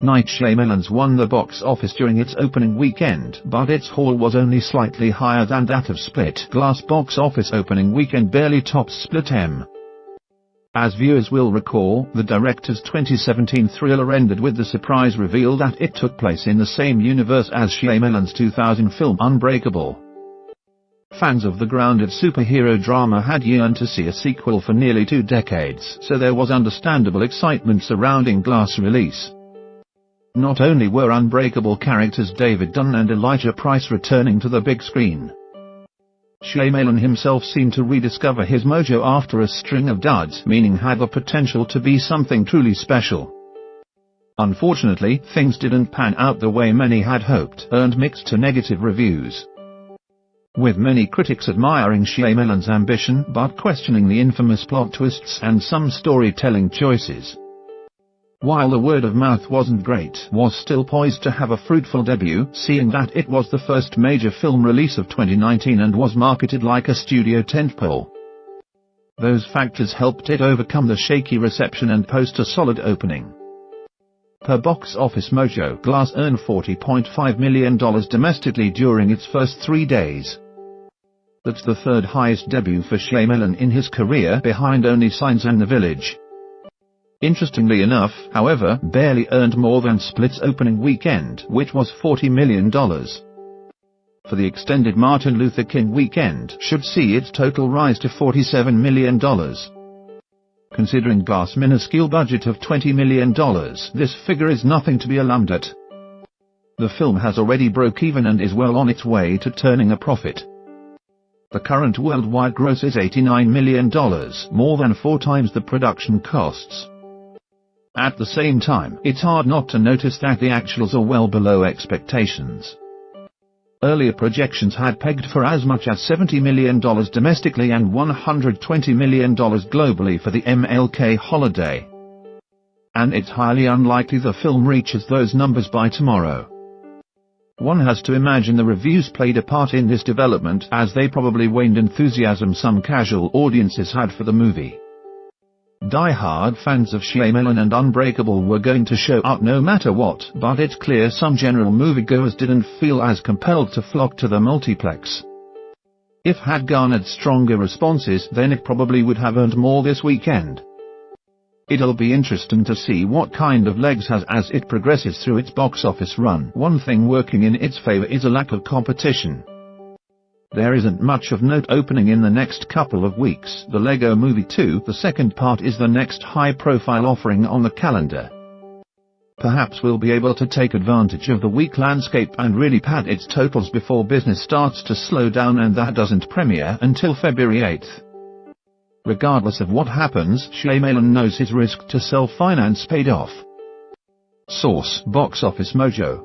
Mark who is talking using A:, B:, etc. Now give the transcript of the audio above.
A: Night Shyamalan's won the box office during its opening weekend, but its haul was only slightly higher than that of Split. Glass box office opening weekend barely tops Split M. As viewers will recall, the director's 2017 thriller ended with the surprise reveal that it took place in the same universe as Shyamalan's 2000 film Unbreakable. Fans of the grounded superhero drama had yearned to see a sequel for nearly 2 decades, so there was understandable excitement surrounding Glass' release. Not only were Unbreakable characters David Dunn and Elijah Price returning to the big screen, Shyamalan himself seemed to rediscover his mojo after a string of duds, meaning had the potential to be something truly special. Unfortunately, things didn't pan out the way many had hoped, earned mixed to negative reviews, with many critics admiring Shyamalan's ambition but questioning the infamous plot twists and some storytelling choices. While the word of mouth wasn't great, was still poised to have a fruitful debut, seeing that it was the first major film release of 2019 and was marketed like a studio tentpole. Those factors helped it overcome the shaky reception and post a solid opening. Per Box Office Mojo, Glass earned $40.5 million domestically during its first 3 days. That's the third highest debut for Shyamalan in his career, behind only Signs and The Village. Interestingly enough, however, barely earned more than Split's opening weekend, which was $40 million. For the extended Martin Luther King weekend should see its total rise to $47 million. Considering Glass' minuscule budget of $20 million, this figure is nothing to be alarmed at. The film has already broke even and is well on its way to turning a profit. The current worldwide gross is $89 million, more than 4 times the production costs. At the same time, it's hard not to notice that the actuals are well below expectations. Earlier projections had pegged for as much as $70 million domestically and $120 million globally for the MLK holiday. And it's highly unlikely the film reaches those numbers by tomorrow. One has to imagine the reviews played a part in this development, as they probably waned enthusiasm some casual audiences had for the movie. Die-hard fans of Shyamalan and Unbreakable were going to show up no matter what, but it's clear some general moviegoers didn't feel as compelled to flock to the multiplex. If had garnered stronger responses, then it probably would have earned more this weekend. It'll be interesting to see what kind of legs has as it progresses through its box office run. One thing working in its favor is a lack of competition. There isn't much of note opening in the next couple of weeks. The Lego Movie 2, the second part, is the next high-profile offering on the calendar. Perhaps we'll be able to take advantage of the weak landscape and really pad its totals before business starts to slow down, and that doesn't premiere until February 8th. Regardless of what happens, Shyamalan knows his risk to self-finance paid off. Source: Box Office Mojo.